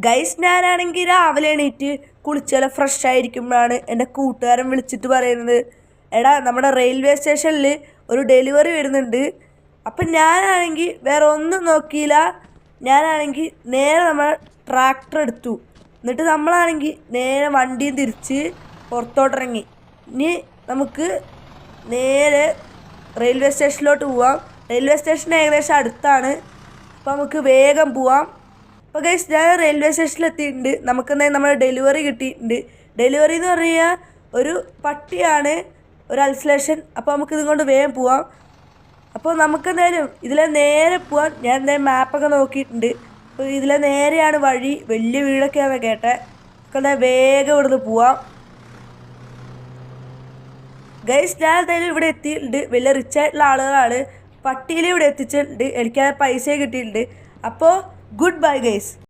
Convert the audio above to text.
Guys ഞാനാണെങ്കിൽ രാവിലെ എണീറ്റ് കുളിച്ചാൽ ഫ്രഷ് ആയിരിക്കുമ്പോഴാണ് എൻ്റെ കൂട്ടുകാരൻ വിളിച്ചിട്ട് പറയുന്നത്, എടാ നമ്മുടെ റെയിൽവേ സ്റ്റേഷനിൽ ഒരു ഡെലിവറി വരുന്നുണ്ട്. അപ്പം ഞാനാണെങ്കിൽ വേറെ ഒന്നും നോക്കിയില്ല. ഞാനാണെങ്കിൽ നേരെ നമ്മൾ ട്രാക്ടർ എടുത്തു. എന്നിട്ട് നമ്മളാണെങ്കിൽ നേരെ വണ്ടിയും തിരിച്ച് പുറത്തോട്ടിറങ്ങി. ഇനി നമുക്ക് നേരെ റെയിൽവേ സ്റ്റേഷനിലോട്ട് പോവാം. റെയിൽവേ സ്റ്റേഷൻ ഏകദേശം അടുത്താണ്. അപ്പോൾ നമുക്ക് വേഗം പോവാം. അപ്പോൾ ഗൈസ് ഞാൻ റെയിൽവേ സ്റ്റേഷനിൽ എത്തിയിട്ടുണ്ട്. നമുക്കെന്തായാലും നമ്മുടെ ഡെലിവറി കിട്ടിയിട്ടുണ്ട്. ഡെലിവറി എന്ന് പറയുക ഒരു പട്ടിയാണ്, ഒരു അൽസലേഷൻ. അപ്പോൾ നമുക്കിതും കൊണ്ട് വേഗം പോവാം. അപ്പോൾ നമുക്കെന്തായാലും ഇതിലെ നേരെ പോവാൻ ഞാൻ എന്തായാലും മാപ്പൊക്കെ നോക്കിയിട്ടുണ്ട്. അപ്പോൾ ഇതിലെ നേരെയാണ് വഴി. വലിയ വീടൊക്കെയാണ് കേട്ടത്. നമുക്കെന്തായാലും വേഗം ഇവിടുന്ന് പോവാം. ഗൈസ് ഞാൻ എന്തായാലും ഇവിടെ എത്തിയിട്ടുണ്ട്. വലിയ റിച്ച് ആയിട്ടുള്ള ആളുകളാണ്. പട്ടിയിൽ ഇവിടെ എത്തിച്ചിട്ടുണ്ട്. എനിക്കത് പൈസ കിട്ടിയിട്ടുണ്ട്. അപ്പോൾ ഗുഡ് ബൈ ഗൈസ്.